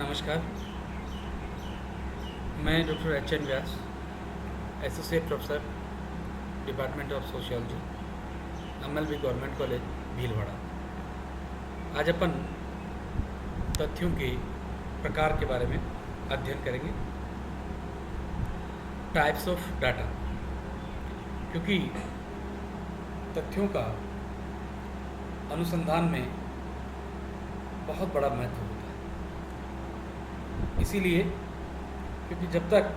नमस्कार। मैं doctor H N Vyas, associate professor, department of sociology, MLB government college Bhilwara. आज अपन तथ्यों के प्रकार के बारे में अध्ययन करेंगे। टाइप्स ऑफ डाटा, क्योंकि तथ्यों का अनुसंधान में बहुत बड़ा महत्व होता है। इसीलिए क्योंकि जब तक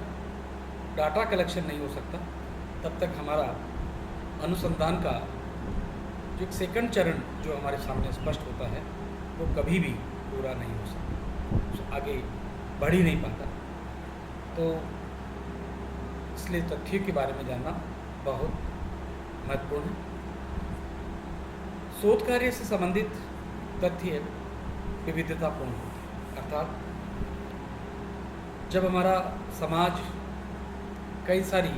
डाटा कलेक्शन नहीं हो सकता तब तक हमारा अनुसंधान का जो एक सेकंड चरण जो हमारे सामने स्पष्ट होता है वो कभी भी पूरा नहीं हो सकता, आगे बढ़ ही नहीं पाता। तो इसलिए तथ्यों के बारे में जानना बहुत महत्वपूर्ण है। शोध कार्य से संबंधित तथ्य विविधतापूर्ण होते हैं, अर्थात जब हमारा समाज कई सारी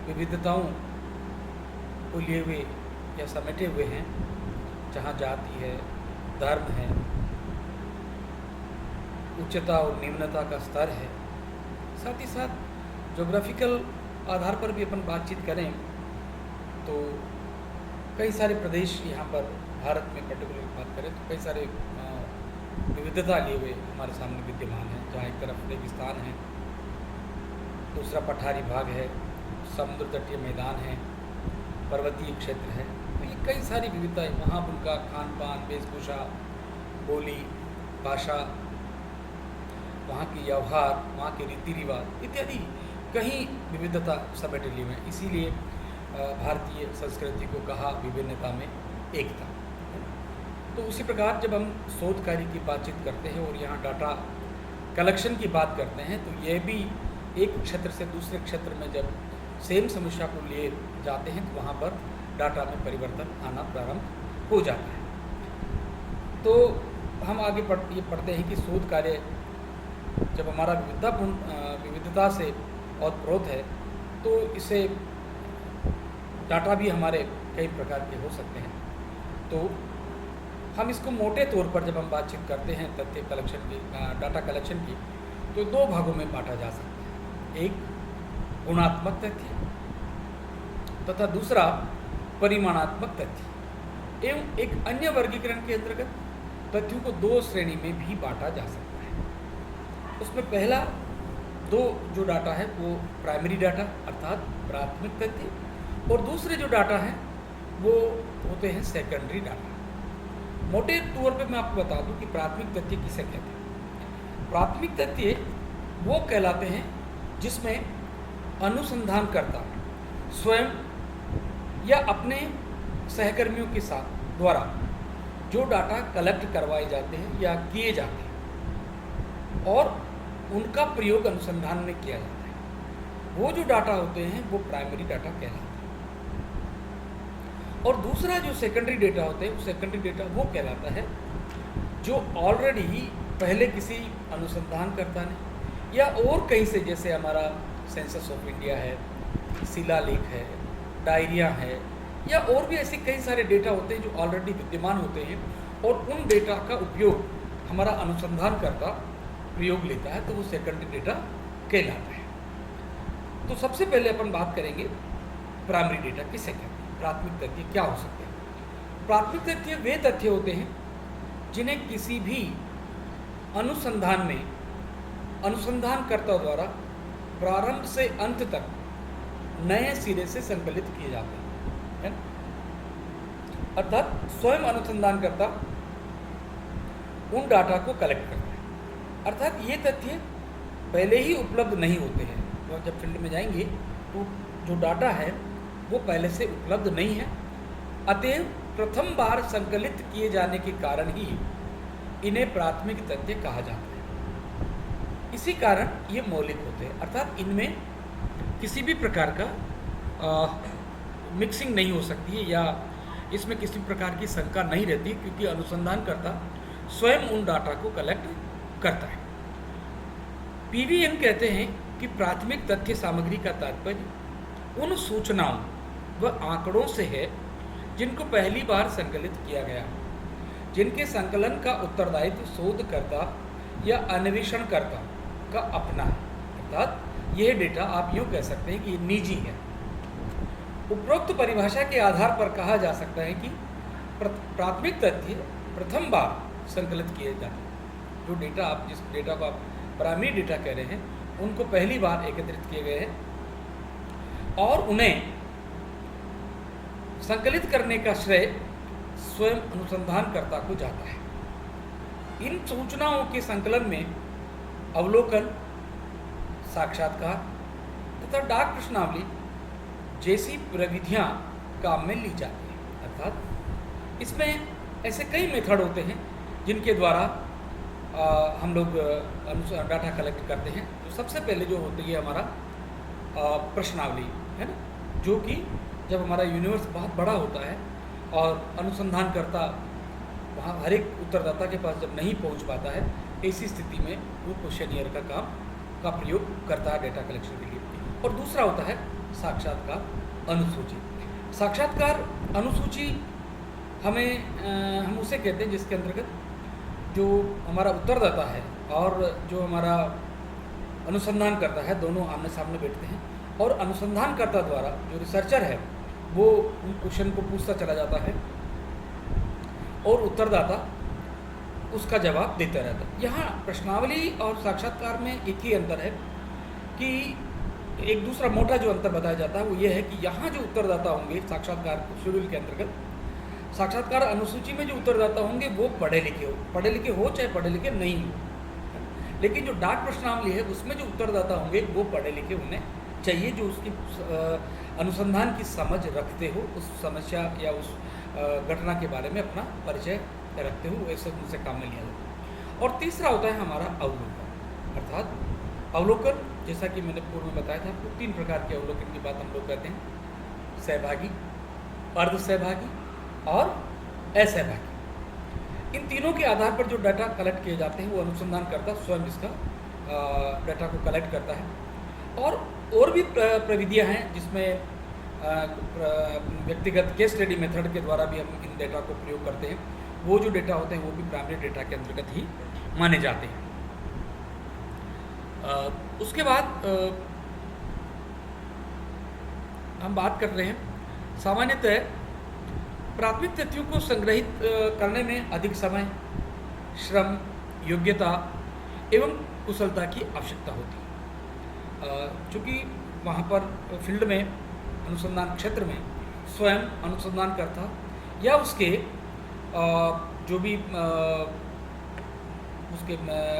विविधताओं को लिए हुए या समेटे हुए हैं, जहाँ जाति है, धर्म है, उच्चता और निम्नता का स्तर है, साथ ही साथ ज्योग्राफिकल आधार पर भी अपन बातचीत करें तो कई सारे प्रदेश यहाँ पर भारत में पर्टिकुलर बात करें तो कई सारे विविधता लिए हुए हमारे सामने विद्यमान है, जहाँ एक तरफ रेगिस्तान है, दूसरा पठारी भाग है, समुद्र तटीय मैदान है, पर्वतीय क्षेत्र है। तो ये कई सारी विविधताएं, वहाँ उनका खान पान, वेशभूषा, बोली, भाषा, वहाँ के व्यवहार, वहाँ के रीति रिवाज इत्यादि कहीं विविधता समेटे लिए हुए हैं। इसीलिए भारतीय संस्कृति को कहा विभिन्नता में एकता। तो उसी प्रकार जब हम शोध कार्य की बातचीत करते हैं और यहाँ डाटा कलेक्शन की बात करते हैं तो यह भी एक क्षेत्र से दूसरे क्षेत्र में जब सेम समस्या को लिए जाते हैं तो वहाँ पर डाटा में परिवर्तन आना प्रारंभ हो जाता है। तो हम आगे ये पढ़ते हैं कि शोध कार्य जब हमारा विविधता से ओतप्रोत है तो इसे डाटा भी हमारे कई प्रकार के हो सकते हैं। तो हम इसको मोटे तौर पर जब हम बातचीत करते हैं तथ्य कलेक्शन की, डाटा कलेक्शन की, तो दो भागों में बांटा जा सकता है। एक गुणात्मक तथ्य तथा दूसरा परिमाणात्मक तथ्य। एवं एक अन्य वर्गीकरण के अंतर्गत तथ्यों को दो श्रेणी में भी बांटा जा सकता है। उसमें पहला दो जो डाटा है वो प्राइमरी डाटा अर्थात प्राथमिक तथ्य, और दूसरे जो डाटा हैं वो होते हैं सेकेंडरी डाटा। मोटे तौर पे मैं आपको बता दूं कि प्राथमिक तथ्य किसे कहते हैं। प्राथमिक तथ्य वो कहलाते हैं जिसमें अनुसंधानकर्ता स्वयं या अपने सहकर्मियों के साथ द्वारा जो डाटा कलेक्ट करवाए जाते हैं या किए जाते हैं और उनका प्रयोग अनुसंधान में किया जाता है, वो जो डाटा होते हैं वो प्राइमरी डाटा कहलाते हैं। और दूसरा जो सेकेंडरी डेटा होते हैं, सेकेंडरी डेटा वो कहलाता है जो ऑलरेडी पहले किसी अनुसंधानकर्ता ने या और कहीं से, जैसे हमारा सेंसस ऑफ इंडिया है, शिलालेख है, डायरिया है, या और भी ऐसे कई सारे डेटा होते हैं जो ऑलरेडी विद्यमान होते हैं और उन डेटा का उपयोग हमारा अनुसंधानकर्ता प्रयोग लेता है, तो वो सेकेंडरी डेटा कहलाता है। तो सबसे पहले अपन बात करेंगे प्राइमरी डेटा किसे कहते हैं। प्राथमिक तथ्य क्या हो सकते हैं। प्राथमिक तथ्य वे तथ्य होते हैं जिन्हें किसी भी अनुसंधान में अनुसंधानकर्ता द्वारा प्रारंभ से अंत तक नए सिरे से संकलित किए जाते हैं, है ना? अर्थात स्वयं अनुसंधानकर्ता उन डाटा को कलेक्ट करता है। अर्थात ये तथ्य पहले ही उपलब्ध नहीं होते हैं। तो जब फील्ड में जाएंगे तो जो डाटा है वो पहले से उपलब्ध नहीं है, अतएव प्रथम बार संकलित किए जाने के कारण ही इन्हें प्राथमिक तथ्य कहा जाता है। इसी कारण ये मौलिक होते हैं, अर्थात इनमें किसी भी प्रकार का मिक्सिंग नहीं हो सकती है या इसमें किसी प्रकार की शंका नहीं रहती, क्योंकि अनुसंधानकर्ता स्वयं उन डाटा को कलेक्ट करता है। पीवीएन कहते हैं कि प्राथमिक तथ्य सामग्री का तात्पर्य उन सूचनाओं व आंकड़ों से है जिनको पहली बार संकलित किया गया, जिनके संकलन का उत्तरदायित्व शोधकर्ता या अन्वेषणकर्ता का अपना है, अर्थात यह डेटा आप यूँ कह सकते हैं कि निजी है। उपरोक्त परिभाषा के आधार पर कहा जा सकता है कि प्राथमिक तथ्य प्रथम बार संकलित किए जाते हैं। जो डेटा आप जिस डेटा को आप प्राइमरी डेटा कह रहे हैं, उनको पहली बार एकत्रित किए गए हैं और उन्हें संकलित करने का श्रेय स्वयं अनुसंधानकर्ता को जाता है। इन सूचनाओं के संकलन में अवलोकन, साक्षात्कार तथा डाक प्रश्नावली जैसी प्रविधियां काम में ली जाती हैं। अर्थात इसमें ऐसे कई मेथड होते हैं जिनके द्वारा हम लोग डाटा कलेक्ट करते हैं। तो सबसे पहले जो होती है हमारा प्रश्नावली है ना, जो कि जब हमारा यूनिवर्स बहुत बड़ा होता है और अनुसंधानकर्ता वहाँ हर एक उत्तरदाता के पास जब नहीं पहुँच पाता है, ऐसी स्थिति में वो क्वेश्चनियर का प्रयोग करता है डेटा कलेक्शन के लिए। और दूसरा होता है साक्षात्कार अनुसूची। साक्षात्कार अनुसूची हम उसे कहते हैं जिसके अंतर्गत जो हमारा उत्तरदाता है और जो हमारा अनुसंधान करता है, दोनों आमने सामने बैठते हैं और अनुसंधानकर्ता द्वारा जो रिसर्चर है वो उन क्वेश्चन को पूछता चला जाता है और उत्तरदाता उसका जवाब देता रहता है। यहाँ प्रश्नावली और साक्षात्कार में एक ही अंतर है कि एक दूसरा मोटा जो अंतर बताया जाता है वो ये है कि यहाँ जो उत्तरदाता होंगे साक्षात्कार शेड्यूल के अंतर्गत, साक्षात्कार अनुसूची में जो उत्तरदाता होंगे वो पढ़े लिखे हो चाहे पढ़े लिखे नहीं हो। लेकिन जो डाक प्रश्नावली है उसमें जो उत्तरदाता होंगे वो पढ़े लिखे होने चाहिए, जो उसकी अनुसंधान की समझ रखते हो, उस समस्या या उस घटना के बारे में अपना परिचय रखते हो, वैसे उनसे काम में लिया जाता है। और तीसरा होता है हमारा अवलोकन। अर्थात अवलोकन, जैसा कि मैंने पूर्व में बताया था आपको, 3 प्रकार के अवलोकन की बात हम लोग कहते हैं: सहभागी, अर्ध सहभागी और असहभागी। इन तीनों के आधार पर जो डाटा कलेक्ट किए जाते हैं वो अनुसंधानकर्ता स्वयं इसका डाटा को कलेक्ट करता है। और भी प्रविधियां हैं जिसमें व्यक्तिगत केस स्टडी मेथड के द्वारा भी हम इन डेटा को प्रयोग करते हैं। वो जो डेटा होते हैं वो भी प्राइमरी डेटा के अंतर्गत ही माने जाते हैं। उसके बाद हम बात कर रहे हैं सामान्यतः प्राथमिक तथ्यों को संग्रहित करने में अधिक समय, श्रम, योग्यता एवं कुशलता की आवश्यकता होती है। चूँकि वहाँ पर फील्ड में, अनुसंधान क्षेत्र में स्वयं अनुसंधानकर्ता या उसके जो भी उसके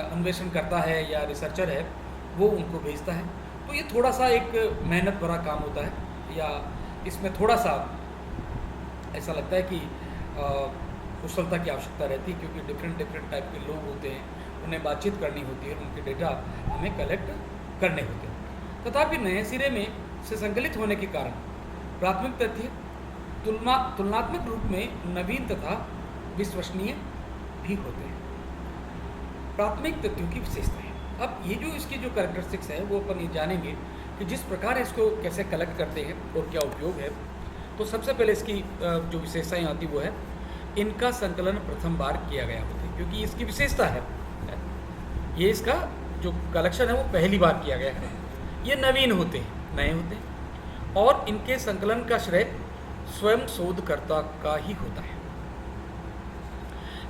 अन्वेषण करता है या रिसर्चर है वो उनको भेजता है। तो ये थोड़ा सा एक मेहनत भरा काम होता है, या इसमें थोड़ा सा ऐसा लगता है कि कुशलता की आवश्यकता रहती है, क्योंकि डिफरेंट टाइप के लोग होते हैं, उन्हें बातचीत करनी होती है, उनके डेटा हमें कलेक्ट करने होते हैं। तथापि नए सिरे में से संकलित होने के कारण प्राथमिक तथ्य तुलनात्मक रूप में नवीन तथा विश्वसनीय भी होते हैं। प्राथमिक तथ्यों की विशेषताएं। अब ये जो इसकी जो कैरेक्टरिस्टिक्स है वो अपन ये जानेंगे कि जिस प्रकार इसको कैसे कलेक्ट करते हैं और क्या उपयोग है। तो सबसे पहले इसकी जो विशेषताएं आती वो है, इनका संकलन प्रथम बार किया गया होता है, क्योंकि इसकी विशेषता है ये इसका जो कलेक्शन है वो पहली बार किया गया है। ये नवीन होते हैं, नए होते हैं और इनके संकलन का श्रेय स्वयं शोधकर्ता का ही होता है।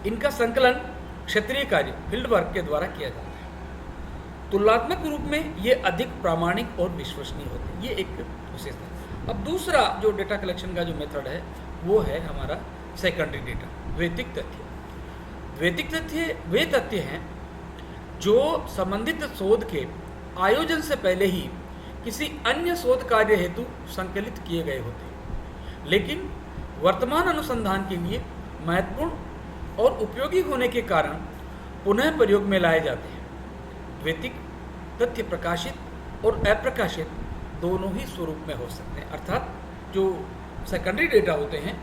इनका संकलन क्षेत्रीय कार्य, फील्ड वर्क के द्वारा किया जाता है। तुलनात्मक रूप में ये अधिक प्रामाणिक और विश्वसनीय होते हैं, ये एक विशेषता है। अब दूसरा जो डेटा कलेक्शन का जो मेथड है वो है हमारा सेकेंडरी डेटा, द्वैतिक तथ्य। द्वैतिक तथ्य वे तथ्य हैं जो संबंधित शोध के आयोजन से पहले ही किसी अन्य शोध कार्य हेतु संकलित किए गए होते हैं, लेकिन वर्तमान अनुसंधान के लिए महत्वपूर्ण और उपयोगी होने के कारण पुनः प्रयोग में लाए जाते हैं। द्वैतिक तथ्य प्रकाशित और अप्रकाशित दोनों ही स्वरूप में हो सकते हैं। अर्थात जो सेकेंडरी डेटा होते हैं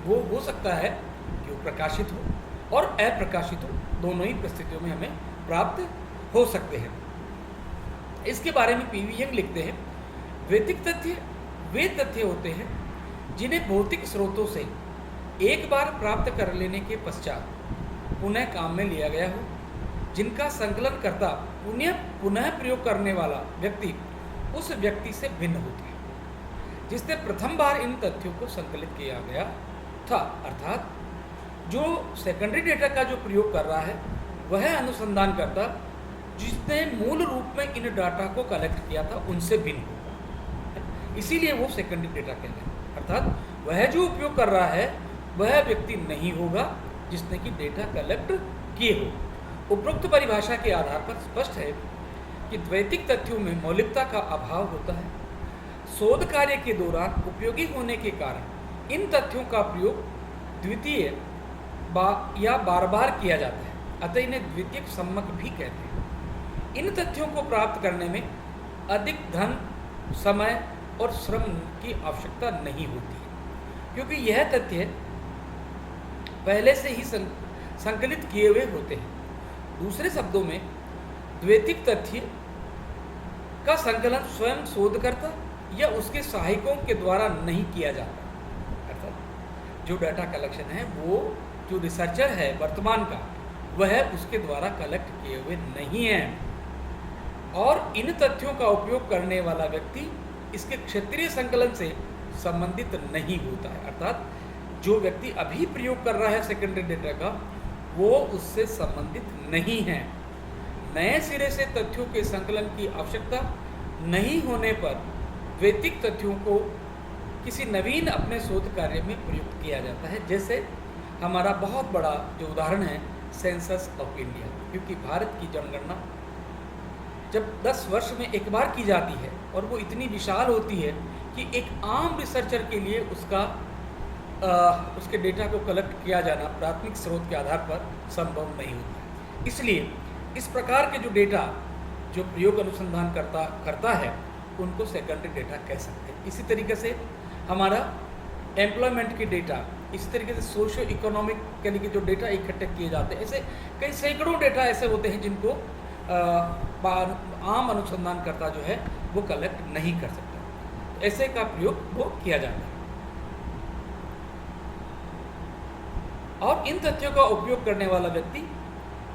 वो हो सकता है कि वो प्रकाशित हो और अप्रकाशित हो, दोनों ही परिस्थितियों में हमें प्राप्त हो सकते हैं। इसके बारे में पीवी यंग लिखते हैं, द्वैतिक तथ्य वे तथ्य होते हैं जिन्हें भौतिक स्रोतों से एक बार प्राप्त कर लेने के पश्चात पुनः काम में लिया गया हो, जिनका संकलन करता पुनः प्रयोग करने वाला व्यक्ति उस व्यक्ति से भिन्न होता है जिसने प्रथम बार इन तथ्यों को संकलित किया गया था। अर्थात जो सेकेंडरी डेटा का जो प्रयोग कर रहा है वह अनुसंधानकर्ता जिसने मूल रूप में इन डाटा को कलेक्ट किया था उनसे भिन्न होगा, इसीलिए वो सेकेंडरी डेटा कहते हैं। अर्थात वह जो उपयोग कर रहा है वह व्यक्ति नहीं होगा जिसने कि डेटा कलेक्ट किए हो। उपरोक्त परिभाषा के आधार पर स्पष्ट है कि द्वैतिक तथ्यों में मौलिकता का अभाव होता है। शोध कार्य के दौरान उपयोगी होने के कारण इन तथ्यों का प्रयोग द्वितीय या बार बार किया जाता है, अतः इन्हें द्वितीयक सम्मक भी कहते हैं। इन तथ्यों को प्राप्त करने में अधिक धन, समय और श्रम की आवश्यकता नहीं होती है, क्योंकि यह तथ्य पहले से ही संकलित किए हुए होते हैं। दूसरे शब्दों में द्वैतिक तथ्य का संकलन स्वयं शोधकर्ता या उसके सहायकों के द्वारा नहीं किया जाता। अर्थात जो डाटा कलेक्शन है वो जो रिसर्चर है वर्तमान का वह उसके द्वारा कलेक्ट किए हुए नहीं है, और इन तथ्यों का उपयोग करने वाला व्यक्ति इसके क्षेत्रीय संकलन से संबंधित नहीं होता है। अर्थात जो व्यक्ति अभी प्रयोग कर रहा है सेकेंडरी डेटा का वो उससे संबंधित नहीं है। नए सिरे से तथ्यों के संकलन की आवश्यकता नहीं होने पर द्वैतिक तथ्यों को किसी नवीन अपने शोध कार्य में प्रयुक्त किया जाता है। जैसे हमारा बहुत बड़ा जो उदाहरण है सेंसस ऑफ इंडिया, क्योंकि भारत की जनगणना जब 10 वर्ष में एक बार की जाती है और वो इतनी विशाल होती है कि एक आम रिसर्चर के लिए उसके डेटा को कलेक्ट किया जाना प्राथमिक स्रोत के आधार पर संभव नहीं होता। इसलिए इस प्रकार के जो डेटा जो प्रयोग अनुसंधान करता है उनको सेकेंडरी डेटा कह सकते हैं। इसी तरीके से हमारा एम्प्लॉयमेंट के डेटा, इसी तरीके से सोशो इकोनॉमिक यानी कि जो डेटा इकट्ठे किए जाते हैं, ऐसे कई सैकड़ों डेटा ऐसे होते हैं जिनको आम अनुसंधानकर्ता जो है वो कलेक्ट नहीं कर सकता। ऐसे का प्रयोग वो किया जाता है। और इन तथ्यों का उपयोग करने वाला व्यक्ति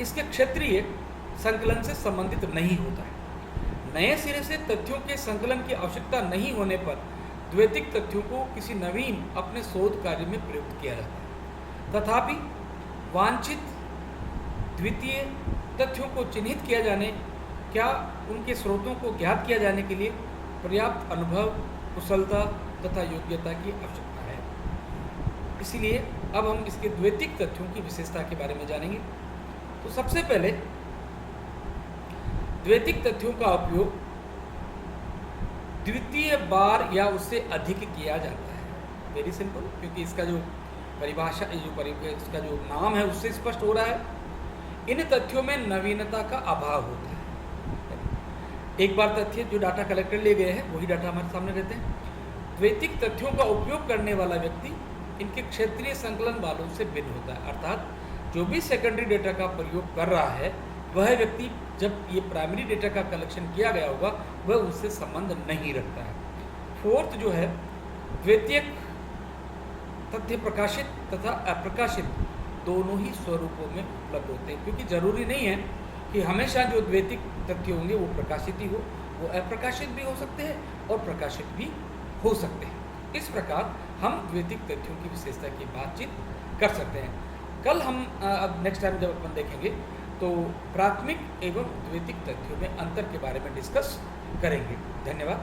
इसके क्षेत्रीय संकलन से संबंधित नहीं होता है। नए सिरे से तथ्यों के संकलन की आवश्यकता नहीं होने पर द्वैतिक तथ्यों को किसी नवीन अपने शोध कार्य में प्रयुक्त किया जाता है। तथापि वांछित द्वितीय तथ्यों को चिन्हित किया जाने क्या उनके स्रोतों को ज्ञात किया जाने के लिए पर्याप्त अनुभव, कुशलता तथा योग्यता की आवश्यकता है। इसीलिए अब हम इसके द्वैतिक तथ्यों की विशेषता के बारे में जानेंगे। तो सबसे पहले द्वैतिक तथ्यों का उपयोग द्वितीय बार या उससे अधिक किया जाता है। वेरी सिंपल, क्योंकि इसका जो परिभाषा इसका जो नाम है उससे स्पष्ट हो रहा है। इन तथ्यों में नवीनता का अभाव होता है। एक बार तथ्य जो डाटा कलेक्टर ले गए हैं वही डाटा हमारे सामने रहते हैं। द्वैतिक तथ्यों का उपयोग करने वाला व्यक्ति इनके क्षेत्रीय संकलन वालों से भिन्न होता है। अर्थात जो भी सेकेंडरी डेटा का प्रयोग कर रहा है वह व्यक्ति जब ये प्राइमरी डेटा का कलेक्शन किया गया होगा वह उससे संबंध नहीं रखता है। फोर्थ जो है द्वैतिक तथ्य प्रकाशित तथा अप्रकाशित दोनों ही स्वरूपों में उपलब्ध होते हैं, क्योंकि जरूरी नहीं है कि हमेशा जो द्वैतिक तथ्य होंगे वो प्रकाशित ही हो, वो अप्रकाशित भी हो सकते हैं और प्रकाशित भी हो सकते हैं। इस प्रकार हम द्वैतिक तथ्यों की विशेषता की बातचीत कर सकते हैं। कल हम अब नेक्स्ट टाइम जब अपन देखेंगे तो प्राथमिक एवं द्वैतिक तथ्यों में अंतर के बारे में डिस्कस करेंगे। धन्यवाद।